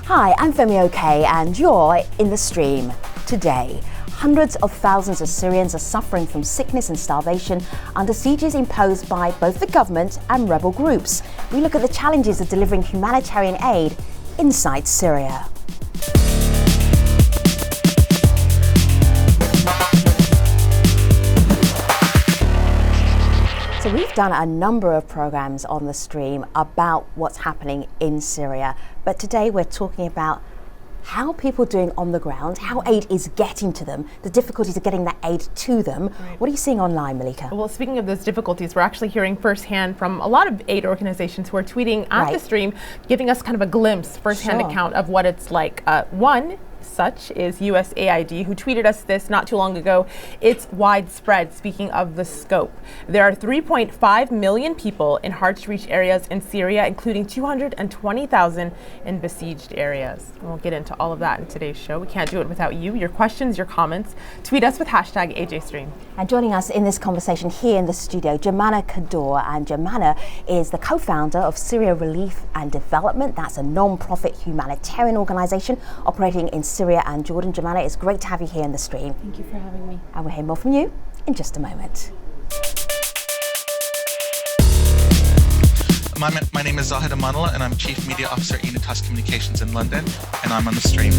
Hi, I'm Femi OK, and you're in the stream. Today, hundreds of thousands of Syrians are suffering from sickness and starvation under sieges imposed by both the government and rebel groups. We look at the challenges of delivering humanitarian aid inside Syria. So we've done a number of programs on the stream about what's happening in Syria, but today we're talking about how people are doing on the ground, how aid is getting to them, the difficulties of getting that aid to them. Right. What are you seeing online, Malika? Well, speaking of those difficulties, we're actually hearing firsthand from a lot of aid organizations who are tweeting at the stream, giving us kind of a glimpse, firsthand account of what it's like. One such is USAID, who tweeted us this not too long ago. It's widespread, speaking of the scope. There are 3.5 million people in hard-to-reach areas in Syria, including 220,000 in besieged areas. We'll get into all of that in today's show. We can't do it without you. Your questions, your comments. Tweet us with hashtag AJStream. And joining us in this conversation here in the studio, Jemana Kaddour. And Jemana is the co-founder of Syria Relief and Development. That's a non-profit humanitarian organization operating in Syria and Jordan. Jemana, it's great to have you here in the stream. Thank you for having me. And we'll hear more from you in just a moment. My name is Zahid Amanullah, and I'm Chief Media Officer at Unitas Communications in London, and I'm on the stream.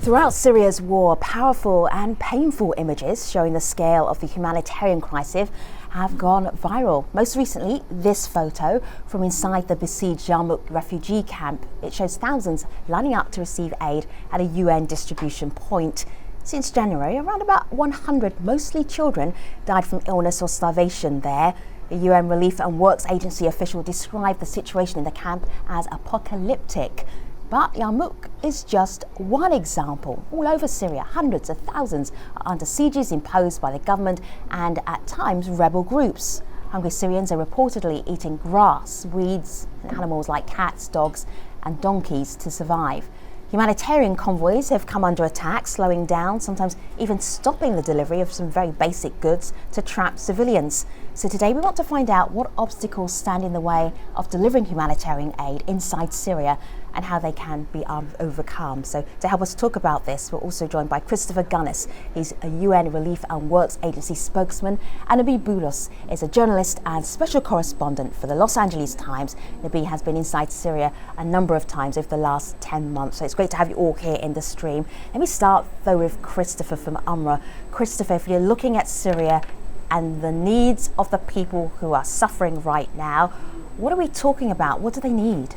Throughout Syria's war, powerful and painful images showing the scale of the humanitarian crisis have gone viral. Most recently, this photo from inside the besieged Yarmouk refugee camp. It shows thousands lining up to receive aid at a UN distribution point. Since January, around about 100, mostly children, died from illness or starvation there. The UN Relief and Works Agency official described the situation in the camp as apocalyptic. But Yarmouk is just one example. All over Syria, hundreds of thousands are under sieges imposed by the government and at times rebel groups. Hungry Syrians are reportedly eating grass, weeds and animals like cats, dogs and donkeys to survive. Humanitarian convoys have come under attack, slowing down, sometimes even stopping the delivery of some very basic goods to trapped civilians. So today we want to find out what obstacles stand in the way of delivering humanitarian aid inside Syria and how they can be overcome. So to help us talk about this, we're also joined by Christopher Gunnis. He's a UN Relief and Works Agency spokesman, and Nabi Boulos is a journalist and special correspondent for the Los Angeles Times. Nabi has been inside Syria a number of times over the last 10 months. So it's great to have you all here in the stream. Let me start though with Christopher from UNRWA. Christopher, if you're looking at Syria and the needs of the people who are suffering right now, what are we talking about? What do they need?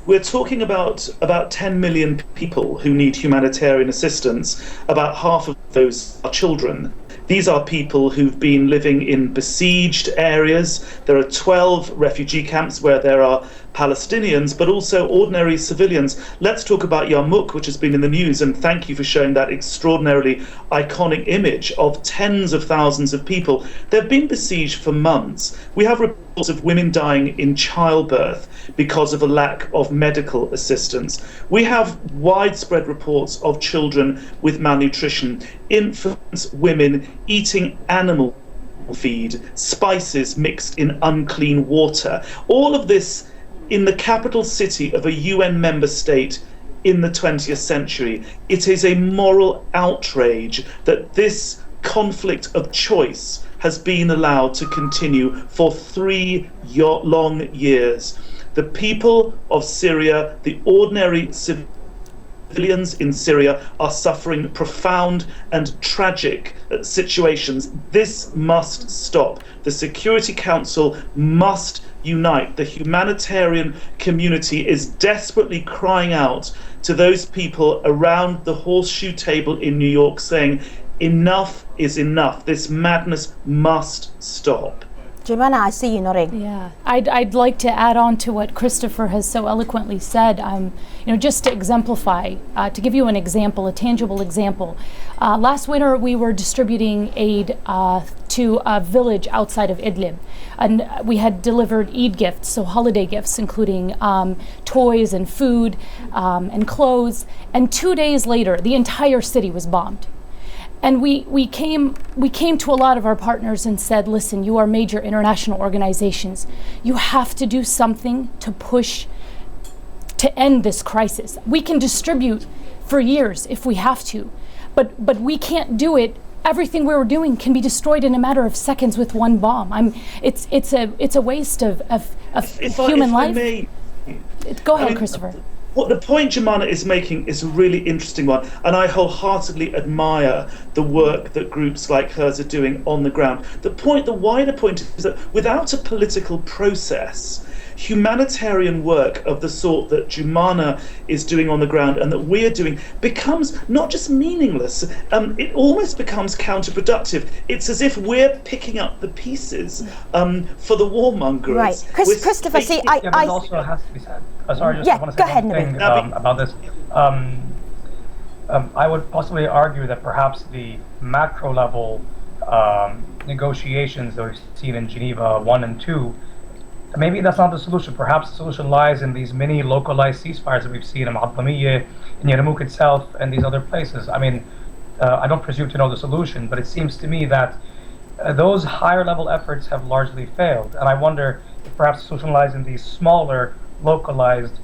We're talking about 10 million people who need humanitarian assistance. About half of those are children. These are people who've been living in besieged areas. There are 12 refugee camps where there are Palestinians, but also ordinary civilians. Let's talk about Yarmouk, which has been in the news, and thank you for showing that extraordinarily iconic image of tens of thousands of people. They've been besieged for months. We have reports of women dying in childbirth because of a lack of medical assistance. We have widespread reports of children with malnutrition, infants, women eating animal feed, spices mixed in unclean water. All of this in the capital city of a UN member state in the 20th century. It is a moral outrage that this conflict of choice has been allowed to continue for 3 long years. The people of Syria, the ordinary civilians in Syria, are suffering profound and tragic situations. This must stop. The Security Council must unite. The humanitarian community is desperately crying out to those people around the horseshoe table in New York, saying, enough is enough. This madness must stop. Jemana, I see you nodding. Yeah, I'd like to add on to what Christopher has so eloquently said. Just to exemplify, to give you an example, a tangible example. Last winter, we were distributing aid to a village outside of Idlib, and we had delivered Eid gifts, so holiday gifts, including toys and food and clothes. And 2 days later, the entire city was bombed. And we came to a lot of our partners and said, listen, you are major international organizations. You have to do something to push to end this crisis. We can distribute for years if we have to, but we can't do it. Everything we were doing can be destroyed in a matter of seconds with one bomb. It's a waste of human life. Go ahead, Christopher. What the point Jemana is making is a really interesting one, and I wholeheartedly admire the work that groups like hers are doing on the ground. The wider point is that without a political process, humanitarian work of the sort that Jemana is doing on the ground and that we're doing becomes not just meaningless, it almost becomes counterproductive. It's as if we're picking up the pieces for the warmongers. Right. Christopher, see, but also has to be said. Sorry, I want to say one thing about this. I would possibly argue that perhaps the macro level negotiations that we've seen in Geneva 1 and 2, maybe that's not the solution. Perhaps the solution lies in these many localized ceasefires that we've seen in Mu'attamiyya, in Yarmouk itself, and these other places. I mean, I don't presume to know the solution, but it seems to me that those higher level efforts have largely failed. And I wonder if perhaps the solution lies in these smaller, localized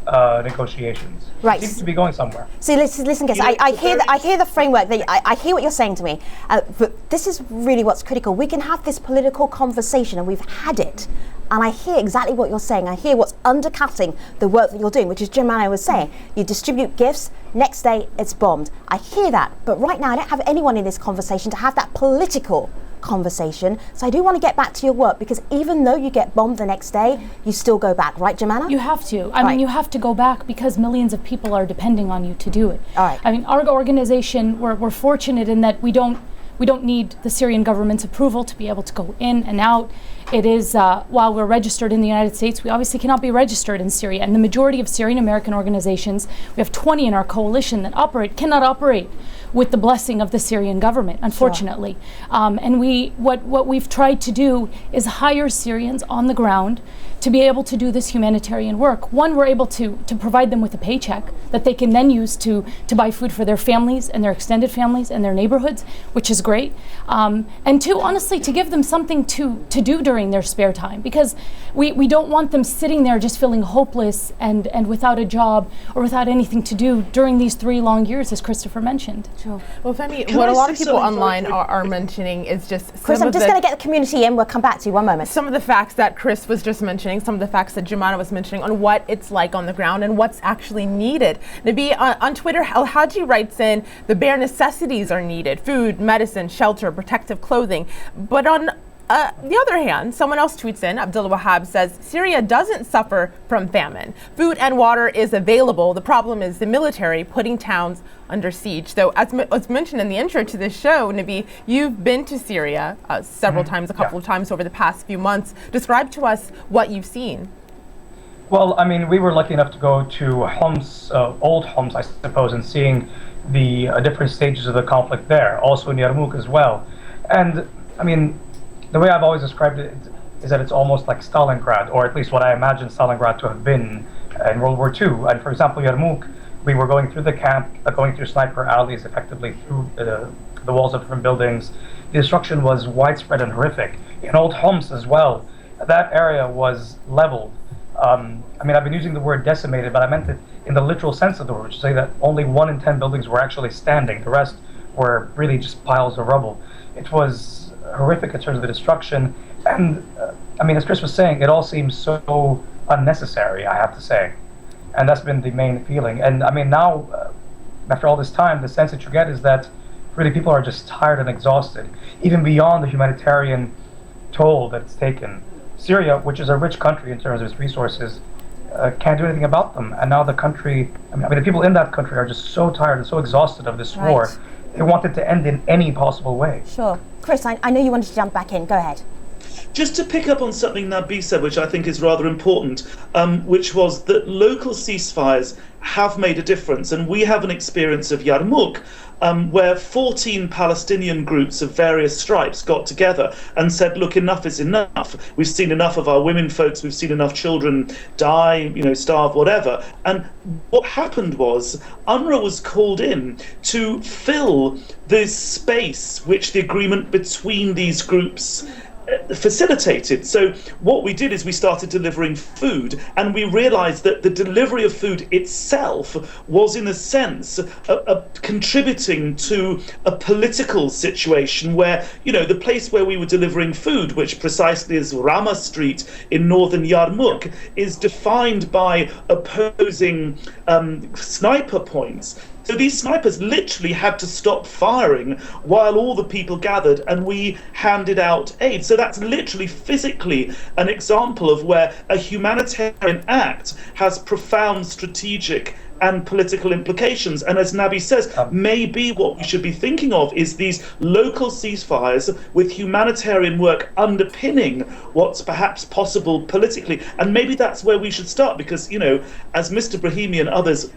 negotiations. Right. It seems to be going somewhere. So listen, guys. I hear the framework. I hear what you're saying to me. But this is really what's critical. We can have this political conversation, and we've had it. And I hear exactly what you're saying. I hear what's undercutting the work that you're doing, which is Jemana was saying. You distribute gifts, next day it's bombed. I hear that. But right now, I don't have anyone in this conversation to have that political conversation. So I do want to get back to your work, because even though you get bombed the next day, you still go back, right, Jemana? You have to. I mean, you have to go back because millions of people are depending on you to do it. All right. I mean, our organization, we're fortunate in that we don't need the Syrian government's approval to be able to go in and out. It is, while we're registered in the United States, we obviously cannot be registered in Syria. And the majority of Syrian American organizations, we have 20 in our coalition that cannot operate with the blessing of the Syrian government, unfortunately. Sure. And what we've tried to do is hire Syrians on the ground to be able to do this humanitarian work. One, we're able to provide them with a paycheck that they can then use to buy food for their families and their extended families and their neighborhoods, which is great. And two, honestly, to give them something to do during their spare time, because we don't want them sitting there just feeling hopeless and without a job or without anything to do during these 3 long years, as Christopher mentioned. Sure. Well, Femi, what a lot of people online are mentioning is just Chris, I'm just going to get the community in. We'll come back to you. One moment. Some of the facts that Chris was just mentioning, some of the facts that Jemana was mentioning on what it's like on the ground and what's actually needed. Nabi, on Twitter, Al Haji writes in, the bare necessities are needed: food, medicine, shelter, protective clothing. But on the other hand, someone else tweets in, Abdullah Wahab says, Syria doesn't suffer from famine. Food and water is available. The problem is the military putting towns under siege. So as mentioned in the intro to this show, Nabi, you've been to Syria several times, a couple of times over the past few months. Describe to us what you've seen. Well, I mean, we were lucky enough to go to Homs, old Homs, I suppose, and seeing the different stages of the conflict there, also in Yarmouk as well. And, I mean, the way I've always described it is that it's almost like Stalingrad, or at least what I imagine Stalingrad to have been in World War II. And for example, Yarmouk, we were going through the camp, going through sniper alleys, effectively through the walls of different buildings. The destruction was widespread and horrific. In Old Homs as well, that area was leveled. I mean, I've been using the word decimated, but I meant it in the literal sense of the word, to say that only 1 in 10 buildings were actually standing. The rest were really just piles of rubble. It was horrific in terms of the destruction, and I mean, as Chris was saying, it all seems so unnecessary, I have to say, and that's been the main feeling. And I mean, now after all this time, the sense that you get is that really people are just tired and exhausted, even beyond the humanitarian toll that it's taken. Syria, which is a rich country in terms of its resources, can't do anything about them, and now the country, I mean the people in that country are just so tired and so exhausted of this war. They want it to end in any possible way. Sure. Chris, I know you wanted to jump back in. Go ahead. Just to pick up on something Nabi said, which I think is rather important, which was that local ceasefires have made a difference. And we have an experience of Yarmouk, where 14 Palestinian groups of various stripes got together and said, look, enough is enough. We've seen enough of our women folks. We've seen enough children die, starve, whatever. And what happened was UNRWA was called in to fill this space which the agreement between these groups facilitated. So what we did is we started delivering food, and we realized that the delivery of food itself was, in a sense, contributing to a political situation where, the place where we were delivering food, which precisely is Rama Street in northern Yarmouk, is defined by opposing sniper points. So these snipers literally had to stop firing while all the people gathered, and we handed out aid. So that's literally physically an example of where a humanitarian act has profound strategic and political implications. And as Nabi says, maybe what we should be thinking of is these local ceasefires with humanitarian work underpinning what's perhaps possible politically. And maybe that's where we should start, because, as Mr. Brahimi and others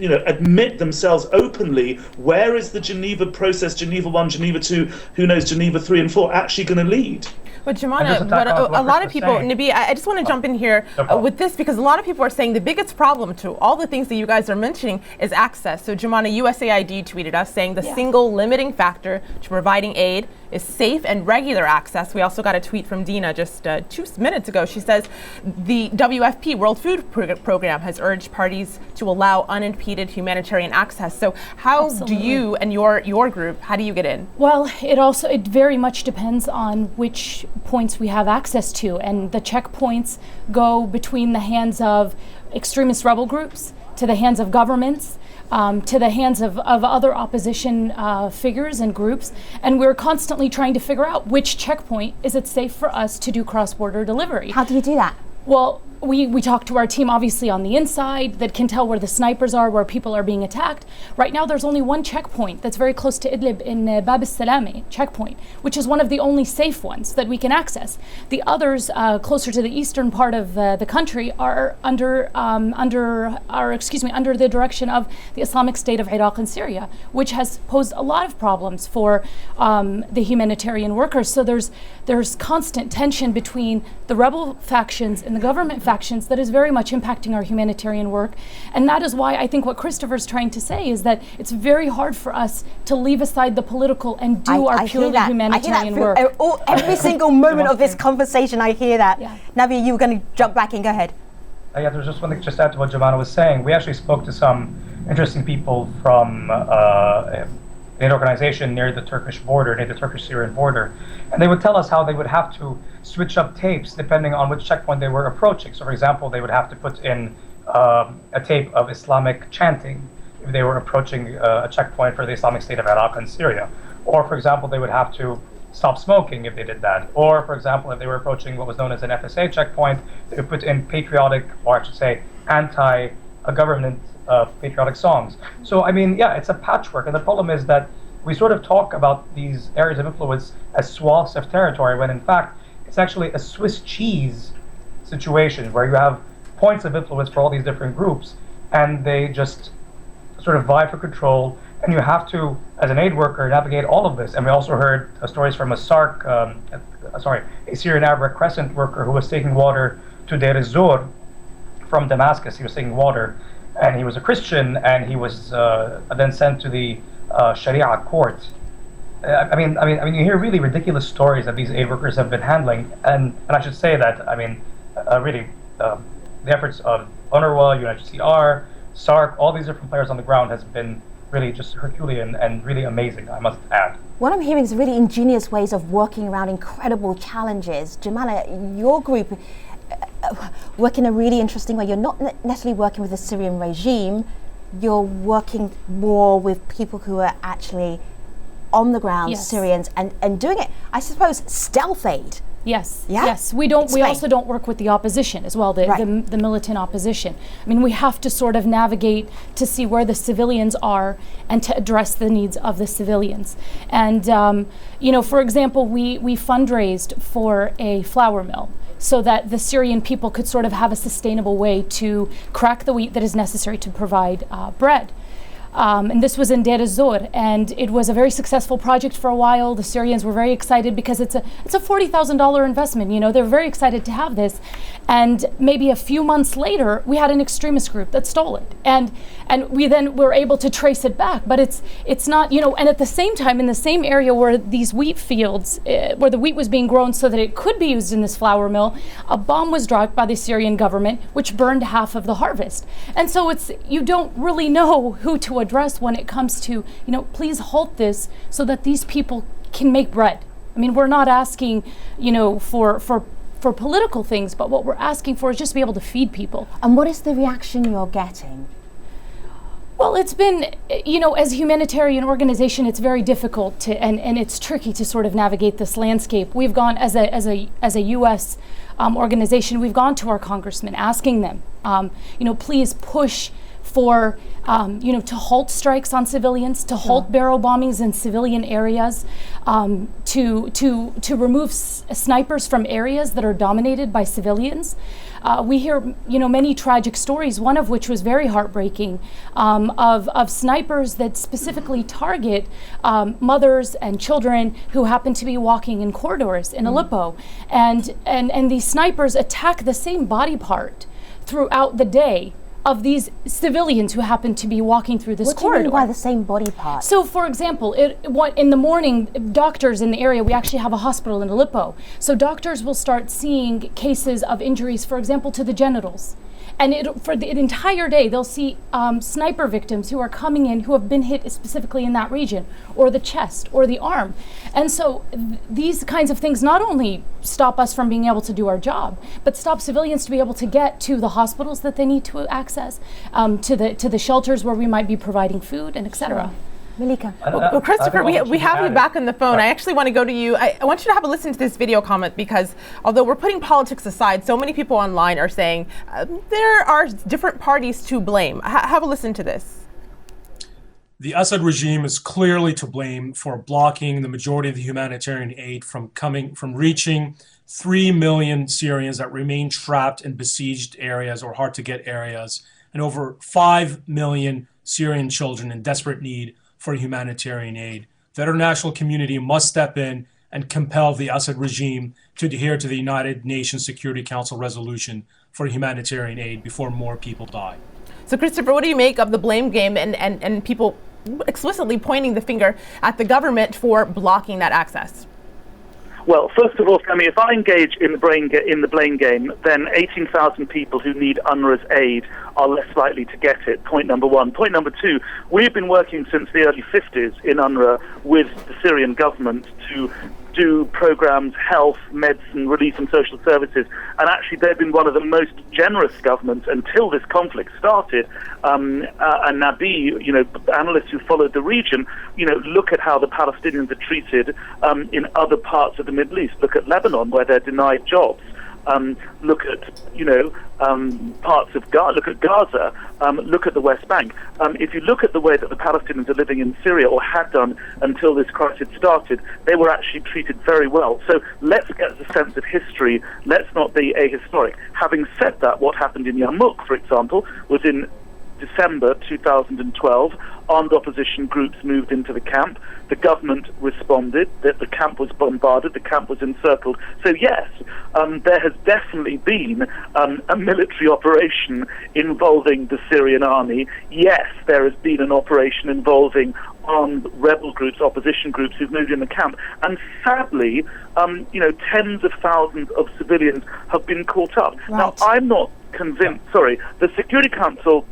admit themselves openly, where is the Geneva process, Geneva 1, Geneva 2, who knows, Geneva 3 and 4, actually going to lead? But Jumana, a lot of people, Nabi, I just want to jump in here with this, because a lot of people are saying the biggest problem to all the things that you guys are mentioning is access. So Jumana, USAID tweeted us saying the single limiting factor to providing aid is safe and regular access. We also got a tweet from Dina just 2 minutes ago. She says the WFP, World Food Program, has urged parties to allow unimpeded humanitarian access. So how do you and your group, how do you get in? Well, it very much depends on which points we have access to, and the checkpoints go between the hands of extremist rebel groups, to the hands of governments, to the hands of other opposition figures and groups, and we're constantly trying to figure out which checkpoint is it safe for us to do cross-border delivery. How do you do that? Well, we talk to our team obviously on the inside that can tell where the snipers are, where people are being attacked. Right now there's only one checkpoint that's very close to Idlib in Bab el-Salami checkpoint, which is one of the only safe ones that we can access. The others closer to the eastern part of the country are under the direction of the Islamic State of Iraq and Syria, which has posed a lot of problems for the humanitarian workers. So there's constant tension between the rebel factions and the government factions that is very much impacting our humanitarian work. And that is why I think what Christopher's trying to say is that it's very hard for us to leave aside the political and do our purely humanitarian work. Every single moment of this conversation, I hear that. Yeah. Nabi, you were going to jump back in. Go ahead. There's just one thing to add to what Jumana was saying. We actually spoke to some interesting people from an organization near the Turkish border, near the Turkish-Syrian border, and they would tell us how they would have to switch up tapes depending on which checkpoint they were approaching. So, for example, they would have to put in a tape of Islamic chanting if they were approaching a checkpoint for the Islamic State of Iraq and Syria. Or, for example, they would have to stop smoking if they did that. Or, for example, if they were approaching what was known as an FSA checkpoint, they would put in patriotic, or I should say, anti-government patriotic songs. So, it's a patchwork. And the problem is that we sort of talk about these areas of influence as swaths of territory, when in fact, it's actually a Swiss cheese situation where you have points of influence for all these different groups, and they just sort of vie for control, and you have to, as an aid worker, navigate all of this. And we also heard stories from a Syrian Arab Red Crescent worker who was taking water to Deir ez-Zor from Damascus. He was taking water, and he was a Christian, and he was then sent to the Sharia court. You hear really ridiculous stories that these aid workers have been handling, and I should say that the efforts of UNRWA, UNHCR, SARC, all these different players on the ground has been really just Herculean and really amazing, I must add. What I'm hearing is really ingenious ways of working around incredible challenges. Jamala, your group work in a really interesting way. You're not necessarily working with the Syrian regime, you're working more with people who are actually on the ground, yes. Syrians, and doing it, I suppose, stealth aid. Yes, yeah? Yes. We also don't work with the opposition as well, the militant opposition. We have to sort of navigate to see where the civilians are and to address the needs of the civilians. And, for example, we fundraised for a flour mill so that the Syrian people could sort of have a sustainable way to crack the wheat that is necessary to provide bread. and this was in Deir ez-Zor, and it was a very successful project for a while. The Syrians were very excited because it's a $40,000 investment. You know, they're very excited to have this, and maybe a few months later, we had an extremist group that stole it, and we then were able to trace it back. But it's not, you know, and at the same time, in the same area where these wheat fields, where the wheat was being grown so that it could be used in this flour mill, a bomb was dropped by the Syrian government, which burned half of the harvest. And so you don't really know who to address when it comes to, you know, please halt this so that these people can make bread. I mean, we're not asking, you know, for political things, but what we're asking for is just to be able to feed people. And what is the reaction you're getting? Well, it's been, you know, as a humanitarian organization, it's very difficult to, and it's tricky to sort of navigate this landscape. We've gone, as a U.S. Organization, we've gone to our congressmen asking them, you know, please push for, you know, to halt strikes on civilians, to halt barrel bombings in civilian areas, to remove snipers from areas that are dominated by civilians. We hear, you know, many tragic stories, one of which was very heartbreaking, of snipers that specifically target mothers and children who happen to be walking in corridors in Aleppo. And these snipers attack the same body part throughout the day of these civilians who happen to be walking through this corridor. What do you mean by the same body part? So, for example, in the morning, doctors in the area, we actually have a hospital in Aleppo. So doctors will start seeing cases of injuries, for example, to the genitals. And for the entire day, they'll see sniper victims who are coming in who have been hit specifically in that region, or the chest, or the arm. And so these kinds of things not only stop us from being able to do our job, but stop civilians to be able to get to the hospitals that they need to access, to the shelters where we might be providing food, and etc. Sure. Malika. Well, Christopher, we have you back on the phone. I actually want to go to you. I want you to have a listen to this video comment, because although we're putting politics aside, so many people online are saying there are different parties to blame. Have a listen to this. The Assad regime is clearly to blame for blocking the majority of the humanitarian aid from reaching 3 million Syrians that remain trapped in besieged areas or hard to get areas, and over 5 million Syrian children in desperate need for humanitarian aid. The international community must step in and compel the Assad regime to adhere to the United Nations Security Council resolution for humanitarian aid before more people die. So, Christopher, what do you make of the blame game and people explicitly pointing the finger at the government for blocking that access? Well, first of all, Sammy, if I engage in the blame game, then 18,000 people who need UNRWA's aid are less likely to get it. Point number one. Point number two, we've been working since the early 50s in UNRWA with the Syrian government to do programs, health, medicine, relief and social services, and actually they've been one of the most generous governments until this conflict started. And Nabi, you know, analysts who followed the region, you know, look at how the Palestinians are treated in other parts of the Middle East. Look at Lebanon, where they're denied jobs. Look at, you know, parts of Gaza. Look at Gaza. Look at the West Bank. If you look at the way that the Palestinians are living in Syria, or had done until this crisis started, they were actually treated very well. So let's get a sense of history. Let's not be ahistoric. Having said that, what happened in Yarmouk, for example, was in December 2012, armed opposition groups moved into the camp. The government responded, that the camp was bombarded, the camp was encircled. So yes, there has definitely been a military operation involving the Syrian army. Yes, there has been an operation involving armed rebel groups, opposition groups who've moved in the camp. And sadly, you know, tens of thousands of civilians have been caught up. Right. Now, I'm not convinced, the Security Council,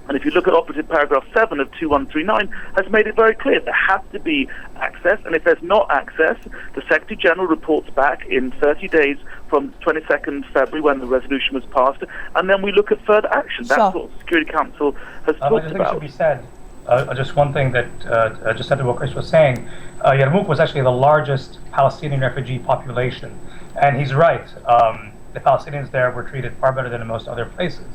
and if you look at operative paragraph 7 of 2139, has made it very clear there has to be access, and if there's not access, the Secretary General reports back in 30 days from 22nd February when the resolution was passed, and then we look at further action. That's what the Security Council has talked I think about. should be said. Just one thing that just said to what Chris was saying. Yarmouk was actually the largest Palestinian refugee population, and he's right. The Palestinians there were treated far better than in most other places.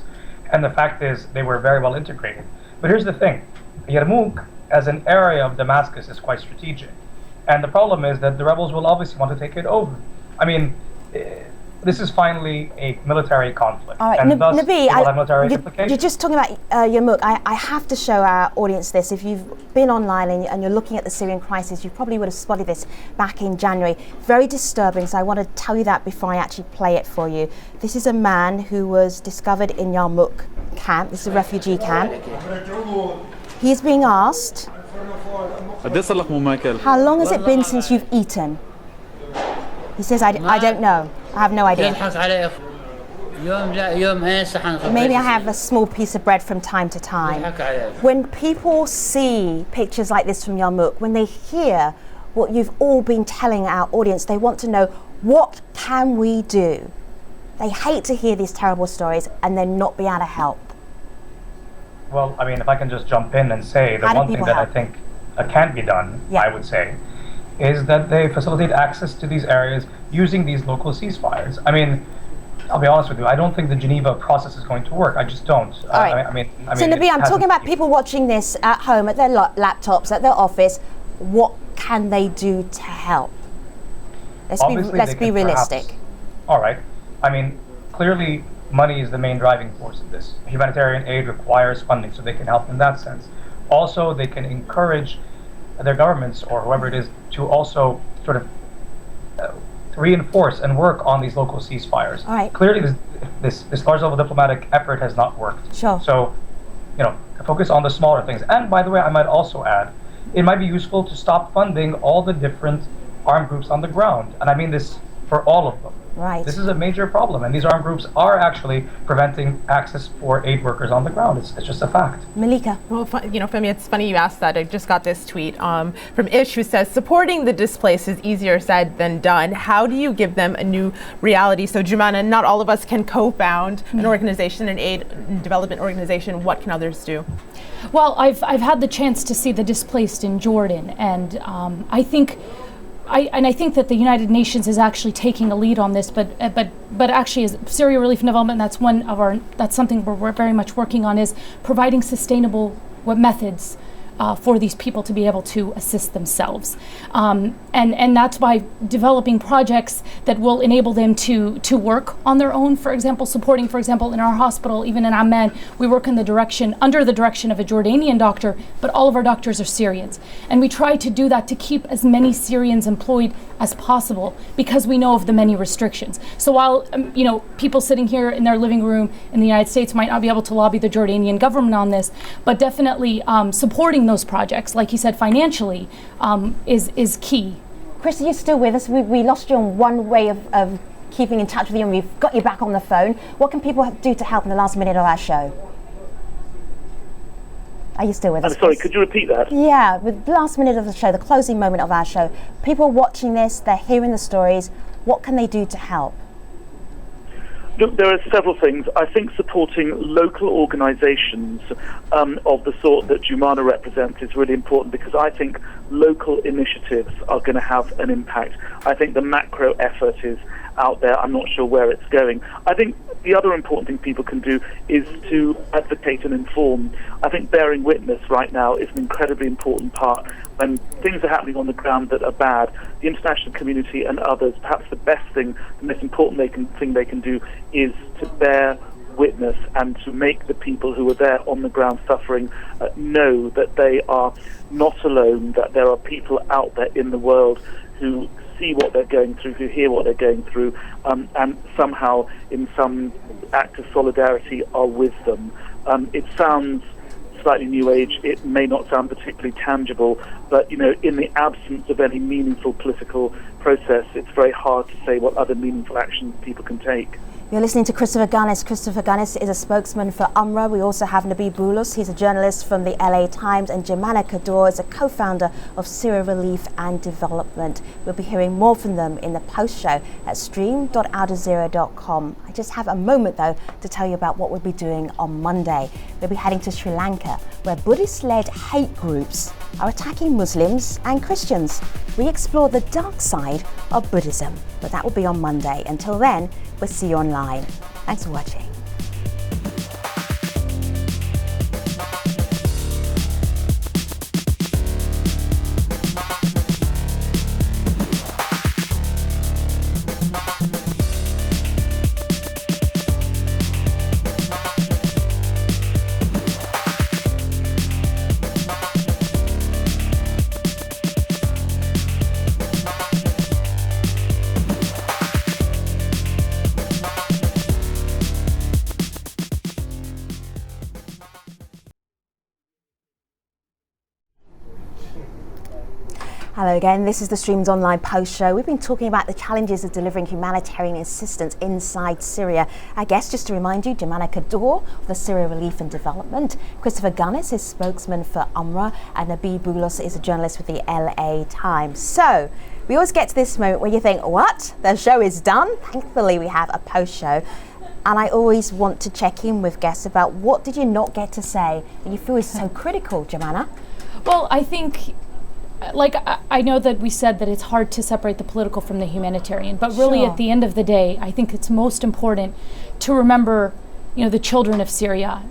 And the fact is, they were very well integrated. But here's the thing. Yarmouk, as an area of Damascus, is quite strategic. And the problem is that the rebels will obviously want to take it over. I mean, this is finally a military conflict. All right, And thus, Nabi, it will have military implications. you're just talking about Yarmouk. I have to show our audience this. If you've been online and you're looking at the Syrian crisis, you probably would have spotted this back in January. Very disturbing, so I want to tell you that before I actually play it for you. This is a man who was discovered in Yarmouk camp. This is a refugee camp. He's being asked, how long has it been since you've eaten? He says, I don't know. I have no idea. Maybe I have a small piece of bread from time to time. When people see pictures like this from Yarmouk, when they hear what you've all been telling our audience, they want to know, what can we do? They hate to hear these terrible stories and then not be able to help. Well, I mean, if I can just jump in and say, the one thing that I think can be done, I would say, is that they facilitate access to these areas using these local ceasefires. I mean, I'll be honest with you, I don't think the Geneva process is going to work. I just don't. All right. So, Nabi, I'm talking about people watching this at home, at their laptops, at their office. What can they do to help? Let's be realistic. All right. I mean, clearly, money is the main driving force of this. Humanitarian aid requires funding, so they can help in that sense. Also, they can encourage their governments or whoever it is to also sort of reinforce and work on these local ceasefires. All right. Clearly, this large-level diplomatic effort has not worked. Sure. So, focus on the smaller things. And by the way, I might also add, it might be useful to stop funding all the different armed groups on the ground. And I mean this for all of them. Right. This is a major problem, and these armed groups are actually preventing access for aid workers on the ground. It's just a fact. Malika. Well, Femi, it's funny you asked that. I just got this tweet from Ish, who says, supporting the displaced is easier said than done. How do you give them a new reality? So, Jumana, not all of us can co-found an organization, an aid and development organization. What can others do? Well, I've had the chance to see the displaced in Jordan, and I think that the United Nations is actually taking a lead on this, but actually, as Syria Relief and Development, that's something we're very much working on, is providing sustainable methods for these people to be able to assist themselves, and that's by developing projects that will enable them to work on their own. For example, supporting, for example, in our hospital, even in Amman, we work under the direction of a Jordanian doctor, but all of our doctors are Syrians, and we try to do that to keep as many Syrians employed as possible because we know of the many restrictions. So while people sitting here in their living room in the United States might not be able to lobby the Jordanian government on this, but definitely supporting those projects, like you said, financially, is key. Chris, are you still with us? We lost you on one way of keeping in touch with you, and we've got you back on the phone. What can people do to help in the last minute of our show? Are you still with us? I'm sorry, Chris? could you repeat that? Yeah, with the last minute of the show, the closing moment of our show, people watching this, they're hearing the stories. What can they do to help? Look, there are several things. I think supporting local organisations of the sort that Jumana represents is really important, because I think local initiatives are going to have an impact. I think the macro effort is out there. I'm not sure where it's going. I think the other important thing people can do is to advocate and inform. I think bearing witness right now is an incredibly important part. When things are happening on the ground that are bad, the international community and others, perhaps the best thing, the most important thing they can do is to bear witness and to make the people who are there on the ground suffering know that they are not alone, that there are people out there in the world who see what they're going through, who hear what they're going through, and somehow in some act of solidarity are with them. It sounds slightly new age, it may not sound particularly tangible, but in the absence of any meaningful political process, it's very hard to say what other meaningful actions people can take. You're listening to Christopher Gunnis. Christopher Gunnis is a spokesman for UNRWA. We also have Nabi Boulos. He's a journalist from the LA Times, and Jumana Kaddour is a co-founder of Syria Relief and Development. We'll be hearing more from them in the post-show at stream.aljazeera.com. I just have a moment, though, to tell you about what we'll be doing on Monday. We'll be heading to Sri Lanka, where Buddhist-led hate groups are attacking Muslims and Christians. We explore the dark side of Buddhism, but that will be on Monday. Until then, we'll see you online. Thanks for watching. Hello again, this is the Stream's online post show. We've been talking about the challenges of delivering humanitarian assistance inside Syria. Our guest, just to remind you, Jumana Kaddour of the Syria Relief and Development, Christopher Gunnis is spokesman for UNRWA, and Nabi Boulos is a journalist with the LA Times. So, we always get to this moment where you think, what? The show is done? Thankfully, we have a post show. And I always want to check in with guests about what did you not get to say that you feel is so critical, Jumana? Well, I think, I know that we said that it's hard to separate the political from the humanitarian, but really at the end of the day, I think it's most important to remember, the children of Syria.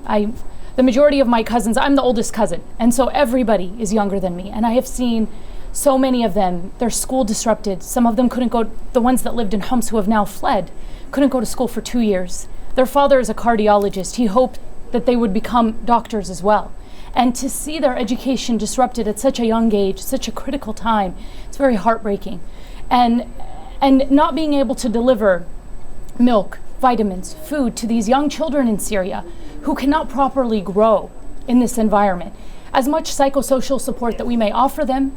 The majority of my cousins, I'm the oldest cousin, and so everybody is younger than me, and I have seen so many of them, their school disrupted. Some of them couldn't go, the ones that lived in Homs who have now fled, couldn't go to school for 2 years. Their father is a cardiologist. He hoped that they would become doctors as well. And to see their education disrupted at such a young age, such a critical time, it's very heartbreaking. And not being able to deliver milk, vitamins, food to these young children in Syria who cannot properly grow in this environment. As much psychosocial support that we may offer them,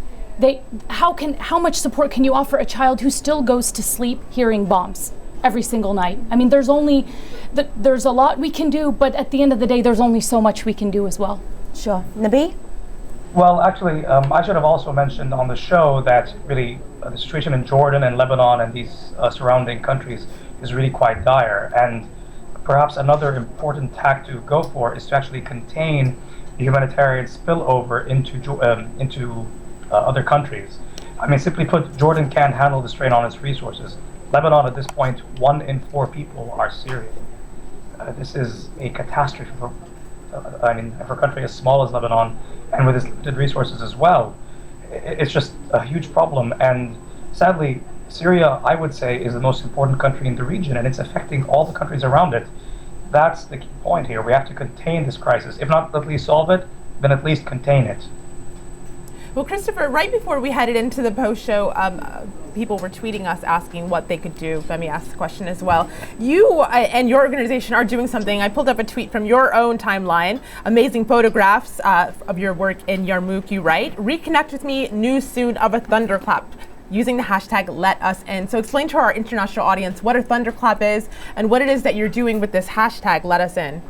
how much support can you offer a child who still goes to sleep hearing bombs every single night? I mean, there's a lot we can do, but at the end of the day, there's only so much we can do as well. Sure. Nabi? Well, actually, I should have also mentioned on the show that really the situation in Jordan and Lebanon and these surrounding countries is really quite dire. And perhaps another important tack to go for is to actually contain the humanitarian spillover into other countries. I mean, simply put, Jordan can't handle the strain on its resources. Lebanon, at this point, 1 in 4 people are Syrian. This is a catastrophe for a country as small as Lebanon and with its limited resources as well. It's just a huge problem. And sadly, Syria, I would say, is the most important country in the region, and it's affecting all the countries around it. That's the key point here. We have to contain this crisis. If not at least solve it, then at least contain it. Well, Christopher, right before we headed into the post show, people were tweeting us asking what they could do. Let me ask the question as well. You and your organization are doing something. I pulled up a tweet from your own timeline. Amazing photographs of your work in Yarmouk. You write, "Reconnect with me, news soon of a thunderclap," using the hashtag #LetUsIn. So explain to our international audience what a thunderclap is and what it is that you're doing with this hashtag #LetUsIn.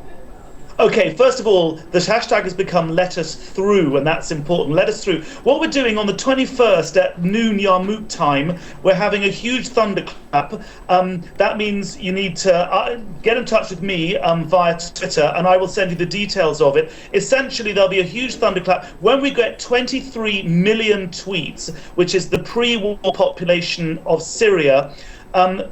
Okay, first of all, this hashtag has become "Let Us Through," and that's important. Let us through. What we're doing on the 21st at noon Yarmouk time, we're having a huge thunderclap. That means you need to get in touch with me via Twitter, and I will send you the details of it. Essentially, there'll be a huge thunderclap when we get 23 million tweets, which is the pre-war population of Syria.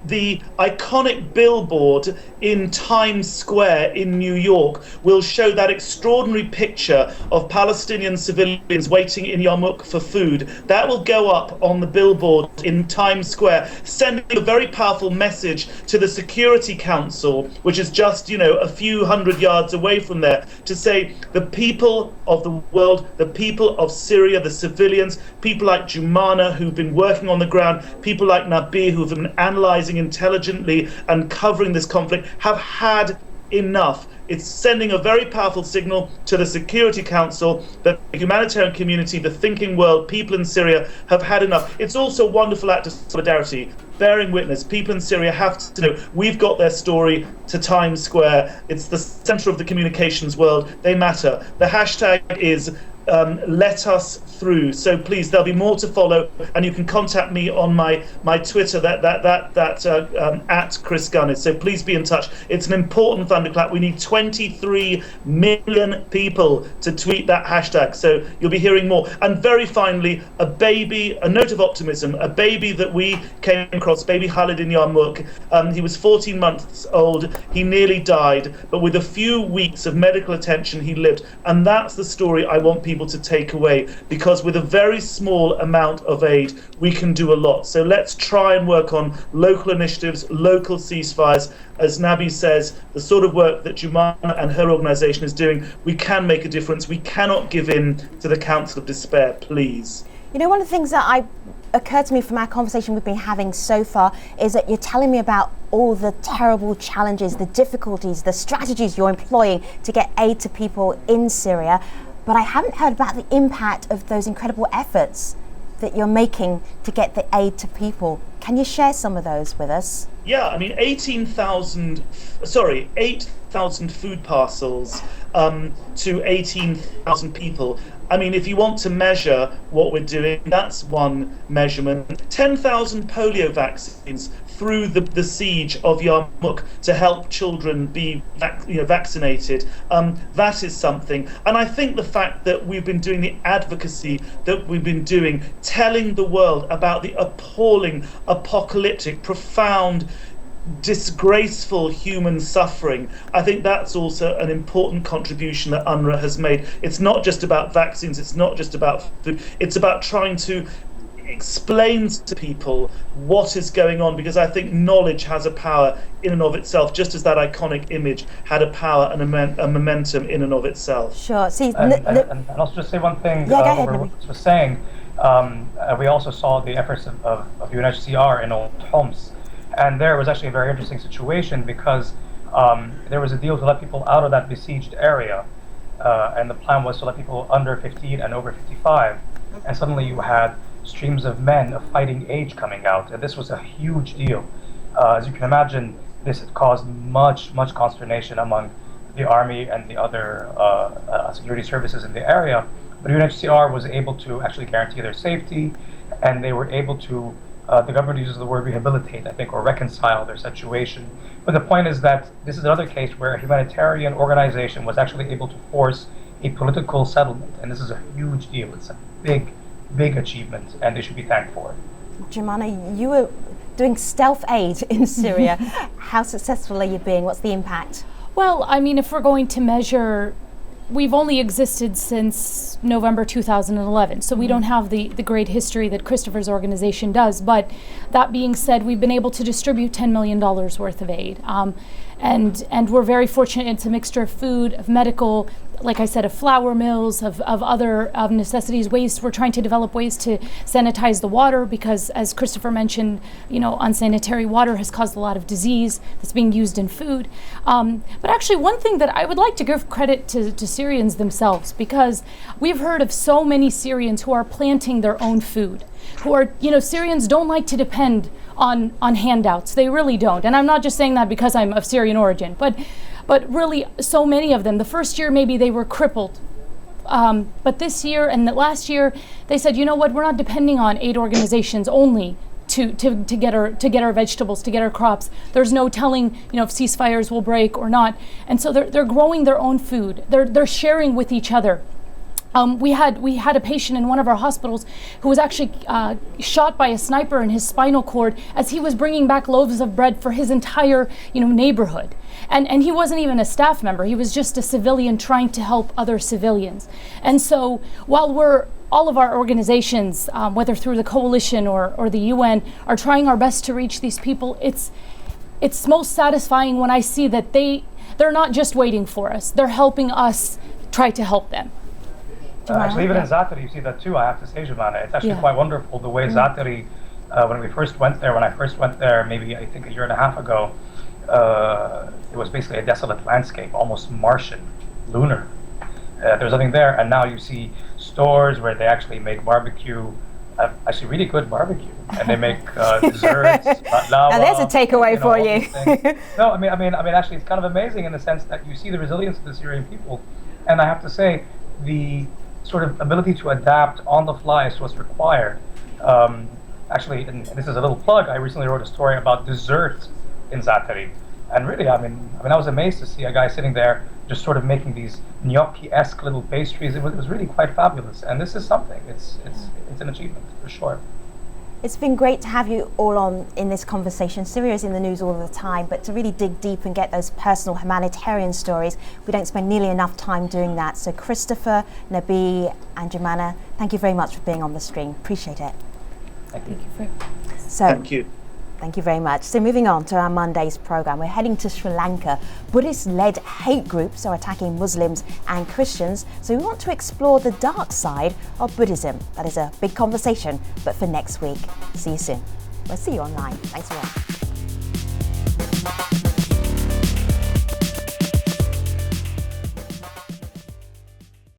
The iconic billboard in Times Square in New York will show that extraordinary picture of Palestinian civilians waiting in Yarmouk for food. That will go up on the billboard in Times Square, sending a very powerful message to the Security Council, which is just, a few hundred yards away from there, to say the people of the world, the people of Syria, the civilians, people like Jumana who've been working on the ground, people like Nabi who've been analyzing intelligently and covering this conflict, have had enough. It's sending a very powerful signal to the Security Council that the humanitarian community, the thinking world, people in Syria have had enough. It's also a wonderful act of solidarity, bearing witness. People in Syria have to know we've got their story to Times Square. It's the center of the communications world. They matter. The hashtag is let us through. So please, there'll be more to follow, and you can contact me on my Twitter, at Chris Gunnis. So please be in touch. It's an important thunderclap. We need 23 million people to tweet that hashtag. So you'll be hearing more. And very finally, a note of optimism. A baby that we came across, baby Khalid in Yarmouk. He was 14 months old. He nearly died, but with a few weeks of medical attention, he lived. And that's the story I want people to take away, because with a very small amount of aid, we can do a lot. So let's try and work on local initiatives, local ceasefires. As Nabi says, the sort of work that Jumana and her organization is doing, we can make a difference. We cannot give in to the council of despair, please. One of the things that occurred to me from our conversation we've been having so far is that you're telling me about all the terrible challenges, the difficulties, the strategies you're employing to get aid to people in Syria. But I haven't heard about the impact of those incredible efforts that you're making to get the aid to people. Can you share some of those with us? Yeah, I mean, 8,000 food parcels to 18,000 people. I mean, if you want to measure what we're doing, that's one measurement. 10,000 polio vaccines through the siege of Yarmouk to help children be vaccinated. That is something. And I think the fact that we've been doing the advocacy that we've been doing, telling the world about the appalling, apocalyptic, profound, disgraceful human suffering, I think that's also an important contribution that UNRWA has made. It's not just about vaccines, it's not just about food, it's about trying to explain to people what is going on, because I think knowledge has a power in and of itself, just as that iconic image had a power and a momentum in and of itself. Sure. See, and I'll just say one thing over what Chris was saying. We also saw the efforts of UNHCR in Old Homs. And there was actually a very interesting situation because there was a deal to let people out of that besieged area. And the plan was to let people under 15 and over 55. And suddenly you had streams of men of fighting age coming out. And this was a huge deal. As you can imagine, this had caused much consternation among the army and the other security services in the area. But UNHCR was able to actually guarantee their safety, and they were able to the government uses the word rehabilitate, I think, or reconcile their situation. But the point is that this is another case where a humanitarian organization was actually able to force a political settlement, and this is a huge deal. It's a big achievement, and they should be thanked for it. Jumana, you were doing stealth aid in Syria. How successful are you being? What's the impact? Well, I mean, if we're going to measure, we've only existed since November 2011, so we don't have the great history that Christopher's organization does. But that being said, we've been able to distribute $10 million worth of aid. And we're very fortunate. It's a mixture of food, of medical, like I said, of flour mills, of other necessities, ways. We're trying to develop ways to sanitize the water because, as Christopher mentioned, unsanitary water has caused a lot of disease that's being used in food. But actually, one thing that I would like to give credit to Syrians themselves, because we've heard of so many Syrians who are planting their own food, who are, Syrians don't like to depend on handouts. They really don't. And I'm not just saying that because I'm of Syrian origin, but really so many of them, the first year maybe they were crippled. But this year and the last year, they said, you know what, we're not depending on aid organizations only to get our vegetables, to get our crops. There's no telling, if ceasefires will break or not. And so they're growing their own food. They're sharing with each other. We had a patient in one of our hospitals who was actually shot by a sniper in his spinal cord as he was bringing back loaves of bread for his entire neighborhood. And he wasn't even a staff member. He was just a civilian trying to help other civilians. And so while all of our organizations, whether through the coalition or the UN, are trying our best to reach these people, it's most satisfying when I see that they're not just waiting for us. They're helping us try to help them. Actually, even in Zaatari, you see that too, I have to say, Jumana. It's actually quite wonderful the way Zaatari, when I first went there, maybe I think a year and a half ago, it was basically a desolate landscape, almost Martian, lunar. There's nothing there, and now you see stores where they actually make barbecue, actually really good barbecue, and they make desserts, baklava. Now there's a takeaway for you. No, I mean, actually, it's kind of amazing in the sense that you see the resilience of the Syrian people, and I have to say, the sort of ability to adapt on the fly is what's required. Actually, and this is a little plug, I recently wrote a story about dessert in Zaatari. And really, I was amazed to see a guy sitting there just sort of making these gnocchi-esque little pastries. It was really quite fabulous. And this is something. It's an achievement, for sure. It's been great to have you all on in this conversation. Syria is in the news all the time, but to really dig deep and get those personal humanitarian stories, we don't spend nearly enough time doing that. So Christopher, Nabi and Jumana, thank you very much for being on the stream. Appreciate it. Thank you. Thank you. Thank you very much. So moving on to our Monday's programme, we're heading to Sri Lanka. Buddhist-led hate groups are attacking Muslims and Christians, so we want to explore the dark side of Buddhism. That is a big conversation, but for next week. See you soon. We'll see you online. Thanks a lot.